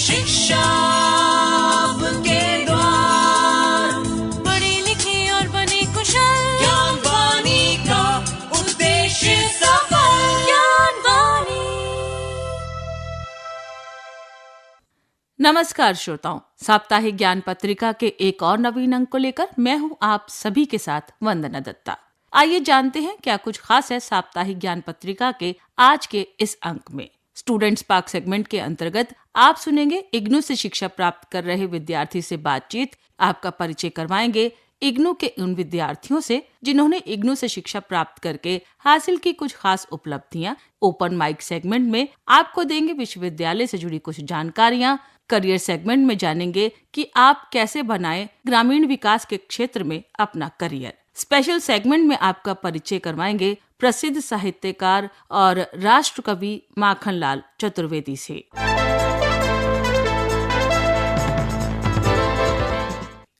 शिक्षा आपके द्वार, पढ़ी लिखी और बनी कुशल, ज्ञान वाणी का उद्देश्य सफल। ज्ञान वाणी। नमस्कार श्रोताओं, साप्ताहिक ज्ञान पत्रिका के एक और नवीन अंक को लेकर मैं हूं आप सभी के साथ वंदना दत्ता। आइए जानते हैं क्या कुछ खास है साप्ताहिक ज्ञान पत्रिका के आज के इस अंक में। स्टूडेंट्स पार्क सेगमेंट के अंतर्गत आप सुनेंगे इग्नू से शिक्षा प्राप्त कर रहे विद्यार्थी से बातचीत। आपका परिचय करवाएंगे इग्नू के उन विद्यार्थियों से जिन्होंने इग्नू से शिक्षा प्राप्त करके हासिल की कुछ खास उपलब्धियां। ओपन माइक सेगमेंट में आपको देंगे विश्वविद्यालय से जुड़ी कुछ जानकारियां। करियर सेगमेंट में जानेंगे कि आप कैसे बनाएं ग्रामीण विकास के क्षेत्र में अपना करियर। स्पेशल सेगमेंट में आपका परिचय करवाएंगे प्रसिद्ध साहित्यकार और राष्ट्र कवि माखनलाल चतुर्वेदी से।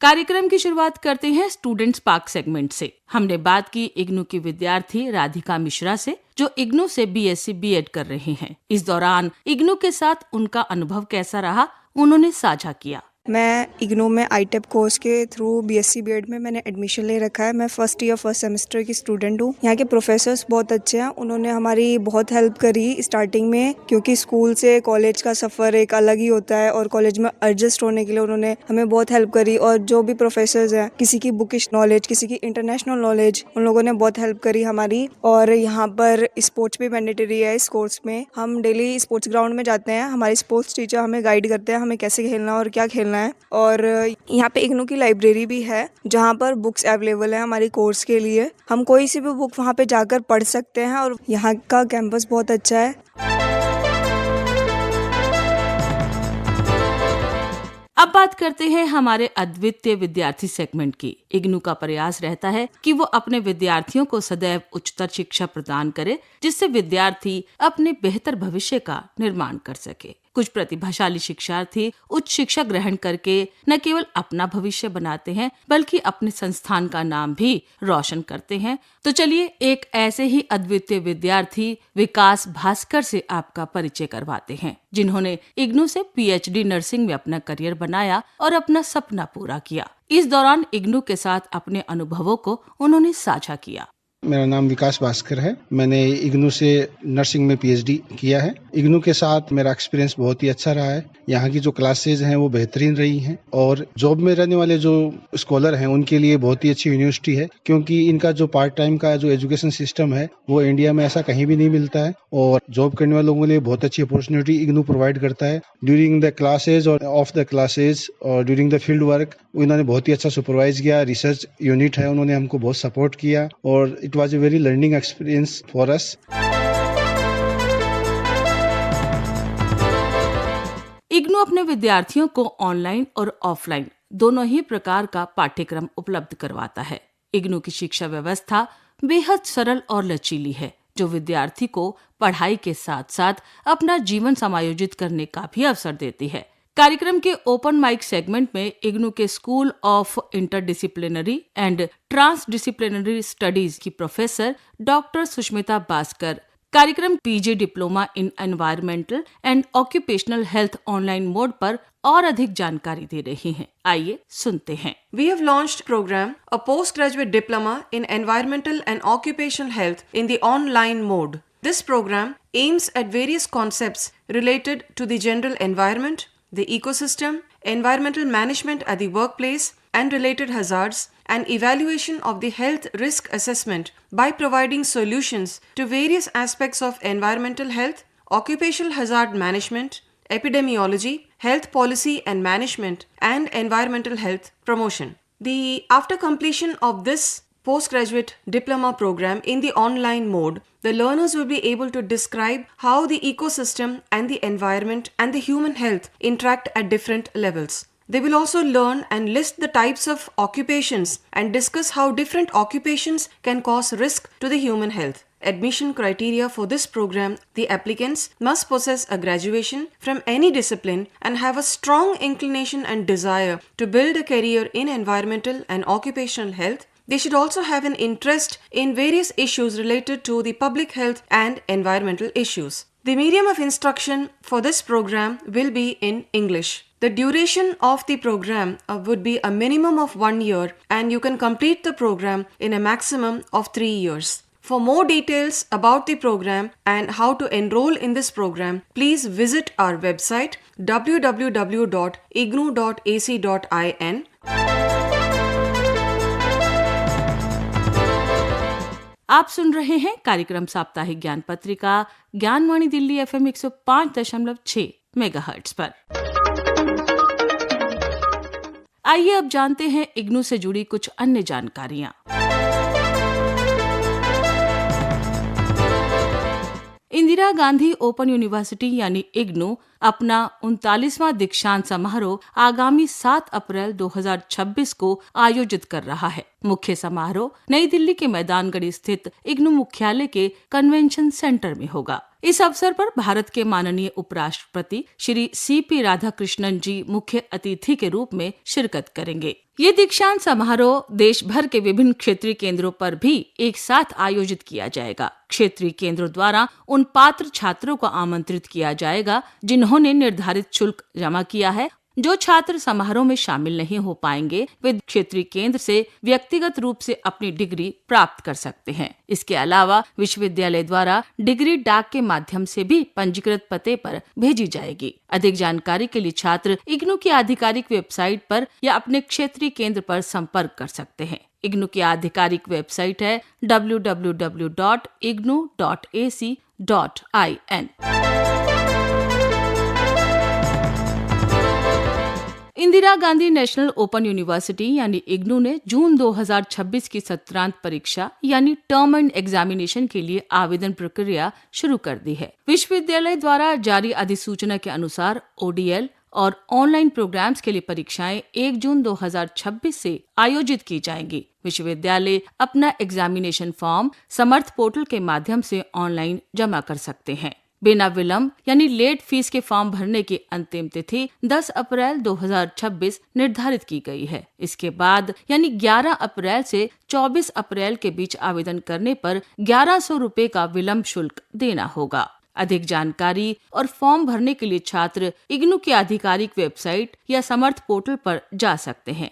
कार्यक्रम की शुरुआत करते हैं स्टूडेंट्स पार्क सेगमेंट से। हमने बात की इग्नू की विद्यार्थी राधिका मिश्रा से, जो इग्नू से बीएससी बीएड कर रहे हैं। इस दौरान इग्नू के साथ उनका अनुभव कैसा रहा, उन्होंने साझा किया। मैं इग्नू में आईटेप कोर्स के थ्रू बीएससी बीएड में मैंने एडमिशन ले रखा है। मैं फर्स्ट ईयर फर्स्ट सेमेस्टर की स्टूडेंट हूँ। यहाँ के प्रोफेसर्स बहुत अच्छे हैं। उन्होंने हमारी बहुत हेल्प करी स्टार्टिंग में, क्योंकि स्कूल से कॉलेज का सफ़र एक अलग ही होता है और कॉलेज में एडजस्ट होने के लिए उन्होंने हमें बहुत हेल्प करी। और जो भी प्रोफेसर्स हैं, किसी की बुकिश नॉलेज, किसी की इंटरनेशनल नॉलेज, उन लोगों ने बहुत हेल्प करी हमारी। और यहाँ पर स्पोर्ट्स भी मैंडेटरी है। इस कोर्स में हम डेली स्पोर्ट्स ग्राउंड में जाते हैं। हमारे स्पोर्ट्स टीचर हमें गाइड करते हैं हमें कैसे खेलना और क्या खेलना है। और यहाँ पे इग्नू की लाइब्रेरी भी है, जहाँ पर बुक्स अवेलेबल है हमारी कोर्स के लिए। हम कोई सी भी बुक वहाँ पे जाकर पढ़ सकते हैं। और यहाँ का कैंपस बहुत अच्छा है। अब बात करते हैं हमारे अद्वितीय विद्यार्थी सेगमेंट की। इग्नू का प्रयास रहता है कि वो अपने विद्यार्थियों को सदैव उच्चतर शिक्षा प्रदान करे, जिससे विद्यार्थी अपने बेहतर भविष्य का निर्माण कर सके। कुछ प्रतिभाशाली शिक्षार्थी उच्च शिक्षा ग्रहण करके न केवल अपना भविष्य बनाते हैं, बल्कि अपने संस्थान का नाम भी रोशन करते हैं। तो चलिए एक ऐसे ही अद्वितीय विद्यार्थी विकास भास्कर से आपका परिचय करवाते हैं, जिन्होंने इग्नू से पीएचडी नर्सिंग में अपना करियर बनाया और अपना सपना पूरा किया। इस दौरान इग्नू के साथ अपने अनुभवों को उन्होंने साझा किया। मेरा नाम विकास भास्कर है। मैंने इग्नू से नर्सिंग में पीएचडी किया है। इग्नू के साथ मेरा एक्सपीरियंस बहुत ही अच्छा रहा है। यहाँ की जो क्लासेज हैं वो बेहतरीन रही हैं और जॉब में रहने वाले जो स्कॉलर हैं उनके लिए बहुत ही अच्छी यूनिवर्सिटी है, क्योंकि इनका जो पार्ट टाइम का जो एजुकेशन सिस्टम है वो इंडिया में ऐसा कहीं भी नहीं मिलता है। और जॉब करने वाले लोगों के लिए बहुत अच्छी अपॉर्चुनिटी इग्नू प्रोवाइड करता है। ड्यूरिंग द क्लासेज और ऑफ द क्लासेज और ड्यूरिंग द फील्ड वर्क उन्होंने बहुत ही अच्छा सुपरवाइज किया। रिसर्च यूनिट है, उन्होंने हमको बहुत सपोर्ट किया और it was a very learning experience for us. IGNOU अपने विद्यार्थियों को ऑनलाइन और ऑफलाइन दोनों ही प्रकार का पाठ्यक्रम उपलब्ध करवाता है। इग्नू की शिक्षा व्यवस्था बेहद सरल और लचीली है, जो विद्यार्थी को पढ़ाई के साथ साथ अपना जीवन समायोजित करने का भी अवसर देती है। कार्यक्रम के ओपन माइक सेगमेंट में इग्नू के school of interdisciplinary and transdisciplinary studies की प्रोफेसर डॉक्टर सुष्मिता भास्कर कार्यक्रम PG diploma in environmental and occupational health online mode पर और अधिक जानकारी दे रही हैं। आइए सुनते हैं। We have launched program a postgraduate diploma in environmental and occupational health in the online mode. This program aims at various concepts related to the general environment, the ecosystem, environmental management at the workplace and related hazards, and evaluation of the health risk assessment by providing solutions to various aspects of environmental health, occupational hazard management, epidemiology, health policy and management, and environmental health promotion. After completion of this postgraduate diploma program in the online mode, the learners will be able to describe how the ecosystem and the environment and the human health interact at different levels. They will also learn and list the types of occupations and discuss how different occupations can cause risk to the human health. Admission criteria for this program: the applicants must possess a graduation from any discipline and have a strong inclination and desire to build a career in environmental and occupational health. They should also have an interest in various issues related to the public health and environmental issues. The medium of instruction for this program will be in English. The duration of the program would be a minimum of 1 year, and you can complete the program in a maximum of 3 years. For more details about the program and how to enroll in this program, please visit our website www.ignu.ac.in. आप सुन रहे हैं कार्यक्रम साप्ताहिक ज्ञान पत्रिका Gyanvani Delhi FM 105.6 megahertz पर। आइए अब जानते हैं इग्नू से जुड़ी कुछ अन्य जानकारियां। इंदिरा गांधी ओपन यूनिवर्सिटी यानी इग्नू अपना 39वां दीक्षांत समारोह आगामी 7 अप्रैल 2026 को आयोजित कर रहा है। मुख्य समारोह नई दिल्ली के मैदानगढ़ स्थित इग्नू मुख्यालय के कन्वेंशन सेंटर में होगा। इस अवसर पर भारत के माननीय उपराष्ट्रपति श्री CP राधाकृष्णन जी मुख्य अतिथि के रूप में शिरकत करेंगे। ये दीक्षांत समारोह देश भर के विभिन्न क्षेत्रीय केंद्रों पर भी एक साथ आयोजित किया जाएगा। क्षेत्रीय केंद्रों द्वारा उन पात्र छात्रों को आमंत्रित किया जाएगा जिन्होंने निर्धारित शुल्क जमा किया है। जो छात्र समारोह में शामिल नहीं हो पाएंगे वे क्षेत्रीय केंद्र से व्यक्तिगत रूप से अपनी डिग्री प्राप्त कर सकते हैं। इसके अलावा विश्वविद्यालय द्वारा डिग्री डाक के माध्यम से भी पंजीकृत पते पर भेजी जाएगी। अधिक जानकारी के लिए छात्र इग्नू की आधिकारिक वेबसाइट पर या अपने क्षेत्रीय केंद्र पर संपर्क कर सकते हैं। इग्नू की आधिकारिक वेबसाइट है www.ignu.ac.in। Indira Gandhi national open university यानी इग्नू ने जून 2026 की सत्रांत परीक्षा यानी टर्म एंड एग्जामिनेशन के लिए आवेदन प्रक्रिया शुरू कर दी है। विश्वविद्यालय द्वारा जारी अधिसूचना के अनुसार ODL और ऑनलाइन प्रोग्राम्स के लिए परीक्षाएं 1 जून 2026 से आयोजित की जाएंगी। विश्वविद्यालय अपना एग्जामिनेशन फॉर्म समर्थ पोर्टल के माध्यम से ऑनलाइन जमा कर सकते हैं। बिना विलंब यानी लेट फीस के फॉर्म भरने की अंतिम तिथि 10 अप्रैल 2026 निर्धारित की गई है। इसके बाद यानी 11 अप्रैल से 24 अप्रैल के बीच आवेदन करने पर 1100 रुपए का विलंब शुल्क देना होगा। अधिक जानकारी और फॉर्म भरने के लिए छात्र इग्नू की आधिकारिक वेबसाइट या समर्थ पोर्टल पर जा सकते हैं।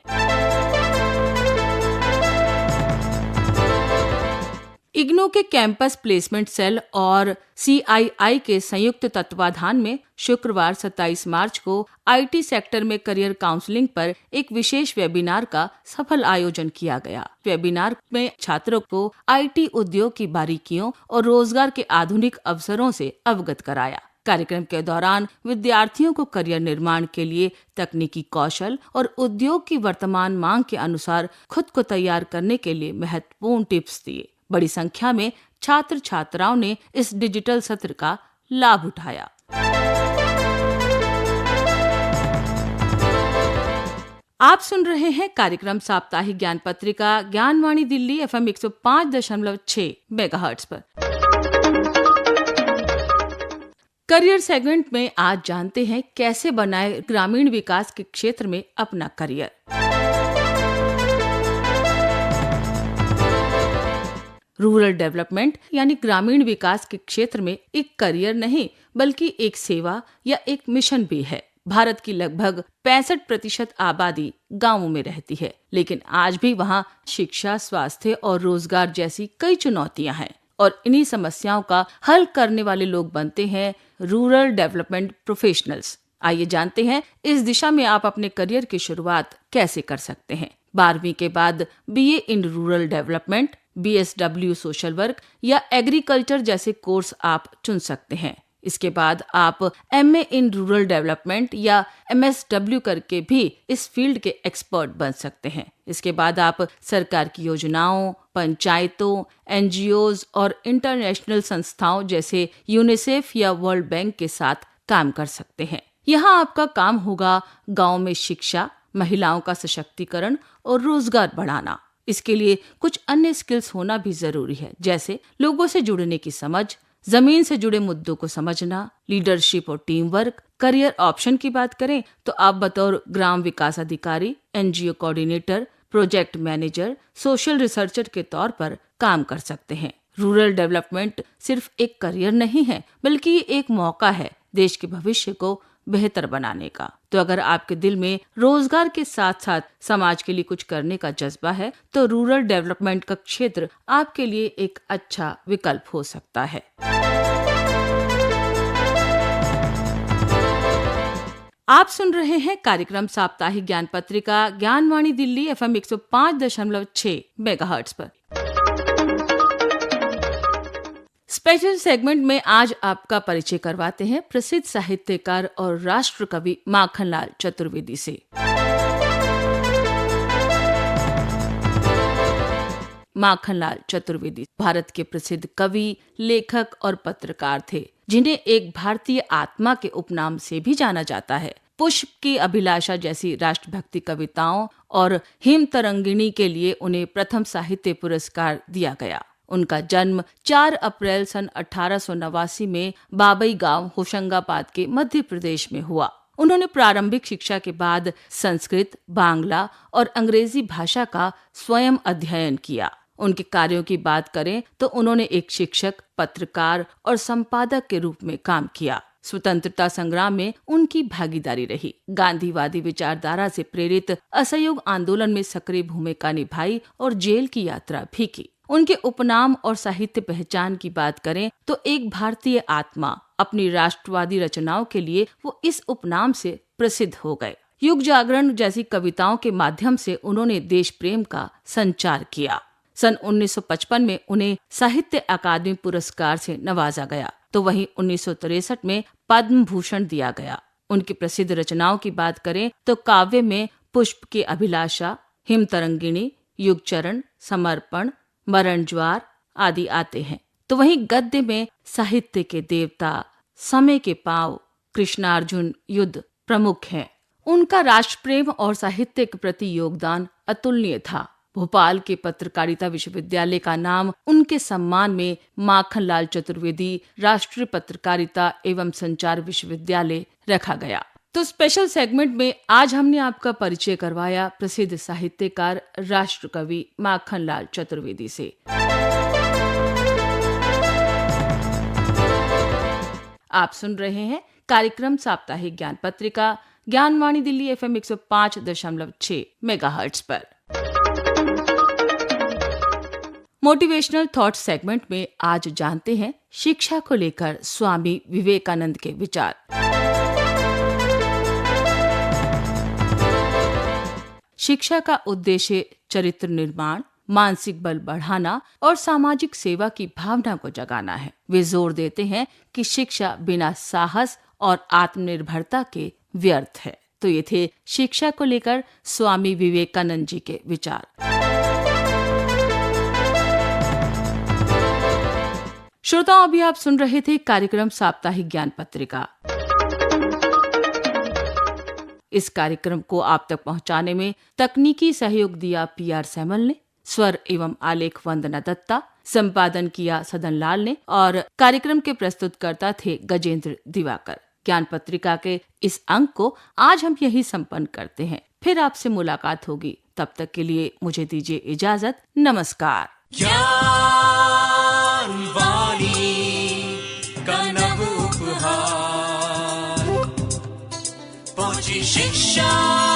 इग्नू के कैंपस प्लेसमेंट सेल और CII के संयुक्त तत्वाधान में शुक्रवार 27 मार्च को IT सेक्टर में करियर काउंसलिंग पर एक विशेष वेबिनार का सफल आयोजन किया गया। वेबिनार में छात्रों को IT उद्योग की बारीकियों और रोजगार के आधुनिक अवसरों से अवगत कराया। कार्यक्रम के दौरान विद्यार्थियों को करियर निर्माण के लिए तकनीकी कौशल और उद्योग की वर्तमान मांग के अनुसार खुद को तैयार करने के लिए महत्वपूर्ण टिप्स दिए। बड़ी संख्या में छात्र छात्राओं ने इस डिजिटल सत्र का लाभ उठाया। आप सुन रहे हैं कार्यक्रम साप्ताहिक ज्ञान पत्रिका ज्ञानवाणी दिल्ली FM 105.6 मेगाहर्ट्ज पर। करियर सेगमेंट में आज जानते हैं कैसे बनाए ग्रामीण विकास के क्षेत्र में अपना करियर। रूरल डेवलपमेंट यानी ग्रामीण विकास के क्षेत्र में एक करियर नहीं बल्कि एक सेवा या एक मिशन भी है। भारत की लगभग 65% आबादी गांवों में रहती है, लेकिन आज भी वहां शिक्षा, स्वास्थ्य और रोजगार जैसी कई चुनौतियां हैं और इन्हीं समस्याओं का हल करने वाले लोग बनते हैं रूरल डेवलपमेंट प्रोफेशनल्स। आइए जानते हैं इस दिशा में आप अपने करियर की शुरुआत कैसे कर सकते हैं। 12वीं के बाद BA in rural development, BSW social work या एग्रीकल्चर जैसे कोर्स आप चुन सकते हैं। इसके बाद आप MA इन रूरल डेवलपमेंट या MSW करके भी इस फील्ड के एक्सपर्ट बन सकते हैं। इसके बाद आप सरकार की योजनाओं, पंचायतों, NGOs और इंटरनेशनल संस्थाओं जैसे यूनिसेफ या वर्ल्ड बैंक के साथ काम कर सकते हैं। यहाँ आपका काम होगा गांव में शिक्षा, महिलाओं का सशक्तिकरण और रोजगार बढ़ाना। इसके लिए कुछ अन्य स्किल्स होना भी जरूरी है, जैसे लोगों से जुड़ने की समझ, जमीन से जुड़े मुद्दों को समझना, लीडरशिप और टीम वर्क। करियर ऑप्शन की बात करें तो आप बतौर ग्राम विकास अधिकारी, NGO coordinator, project manager, social researcher के तौर पर काम कर सकते हैं। रूरल डेवलपमेंट सिर्फ एक करियर नहीं है, बल्कि एक मौका है देश के भविष्य को बेहतर बनाने का। तो अगर आपके दिल में रोजगार के साथ साथ समाज के लिए कुछ करने का जज्बा है, तो रूरल डेवलपमेंट का क्षेत्र आपके लिए एक अच्छा विकल्प हो सकता है। आप सुन रहे हैं कार्यक्रम साप्ताहिक ज्ञान पत्रिका ज्ञानवाणी दिल्ली FM 105.6 मेगाहर्ट्ज पर। स्पेशल सेगमेंट में आज आपका परिचय करवाते हैं प्रसिद्ध साहित्यकार और राष्ट्र कवि माखनलाल चतुर्वेदी से। माखनलाल चतुर्वेदी भारत के प्रसिद्ध कवि, लेखक और पत्रकार थे, जिन्हें एक भारतीय आत्मा के उपनाम से भी जाना जाता है। पुष्प की अभिलाषा जैसी राष्ट्रभक्ति कविताओं और हिम तरंगिणी के लिए उन्हें प्रथम साहित्य पुरस्कार दिया गया। उनका जन्म 4 अप्रैल सन 1889 में बाबई गांव होशंगाबाद के मध्य प्रदेश में हुआ। उन्होंने प्रारंभिक शिक्षा के बाद संस्कृत, बांग्ला और अंग्रेजी भाषा का स्वयं अध्ययन किया। उनके कार्यों की बात करें तो उन्होंने एक शिक्षक, पत्रकार और संपादक के रूप में काम किया। स्वतंत्रता संग्राम में उनकी भागीदारी रही। गांधीवादी विचारधारा से प्रेरित असहयोग आंदोलन में सक्रिय भूमिका निभाई और जेल की यात्रा भी की। उनके उपनाम और साहित्य पहचान की बात करें तो एक भारतीय आत्मा, अपनी राष्ट्रवादी रचनाओं के लिए वो इस उपनाम से प्रसिद्ध हो गए। युग जागरण जैसी कविताओं के माध्यम से उन्होंने देश प्रेम का संचार किया। सन 1955 में उन्हें साहित्य अकादमी पुरस्कार से नवाजा गया, तो वहीं 1963 में पद्म भूषण दिया गया। उनकी प्रसिद्ध रचनाओं की बात करें तो काव्य में पुष्प की अभिलाषा, हिम तरंगिणी, युग चरण, समर्पण, मरण ज्वार आदि आते हैं। तो वहीं गद्य में साहित्य के देवता, समय के पांव, कृष्णार्जुन युद्ध प्रमुख हैं। उनका राष्ट्र प्रेम और साहित्य के प्रति योगदान अतुलनीय था। भोपाल के पत्रकारिता विश्वविद्यालय का नाम उनके सम्मान में माखनलाल चतुर्वेदी राष्ट्रीय पत्रकारिता एवं संचार विश्वविद्यालय रखा गया। तो स्पेशल सेगमेंट में आज हमने आपका परिचय करवाया प्रसिद्ध साहित्यकार, राष्ट्र कवि माखनलाल चतुर्वेदी से। आप सुन रहे हैं कार्यक्रम साप्ताहिक ज्ञान पत्रिका ज्ञानवाणी दिल्ली FM 105.6 मेगाहर्ट्ज पर। मोटिवेशनल थॉट सेगमेंट में आज जानते हैं शिक्षा को लेकर स्वामी विवेकानंद के विचार। शिक्षा का उद्देश्य चरित्र निर्माण, मानसिक बल बढ़ाना और सामाजिक सेवा की भावना को जगाना है। वे जोर देते हैं कि शिक्षा बिना साहस और आत्मनिर्भरता के व्यर्थ है। तो ये थे शिक्षा को लेकर स्वामी विवेकानंद जी के विचार। श्रोताओं, अभी आप सुन रहे थे कार्यक्रम साप्ताहिक ज्ञान पत्रिका। इस कार्यक्रम को आप तक पहुंचाने में तकनीकी सहयोग दिया PR सैमल ने, स्वर एवं आलेख वंदना दत्ता, संपादन किया सदन लाल ने और कार्यक्रम के प्रस्तुतकर्ता थे गजेंद्र दिवाकर। ज्ञान पत्रिका के इस अंक को आज हम यही संपन्न करते हैं। फिर आपसे मुलाकात होगी, तब तक के लिए मुझे दीजिए इजाजत। नमस्कार। शिक्षा